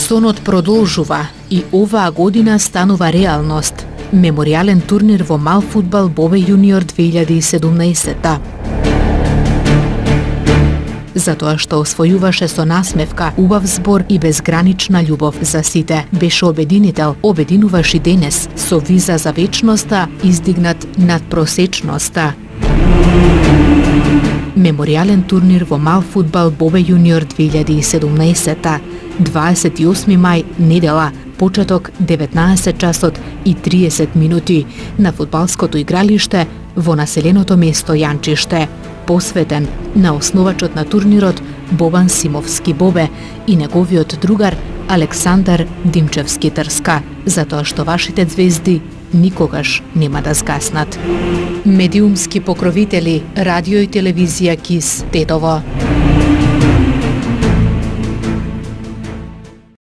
Сонот продолжува и оваа година станува реалност. Меморијален турнир во мал фудбал Бобе јуниор 2017. Затоа што освојуваше со насмевка, убав збор и безгранична љубов за сите. Беше обединител, обединуваш и денес, со виза за вечноста, издигнат над просечноста. Меморијален турнир во мал фудбал Бобе јуниор 2017. 28 мај, недела, почеток 19 часот и 30 минути на фудбалското игралиште во населеното место Јанчиште, посветен на основачот на турнирот Бобан Симовски Бобе и неговиот другар Александар Димчевски Трска, затоа што вашите звезди никогаш нема да згаснат. Медиумски покровители, радио и телевизија КИС Тетово.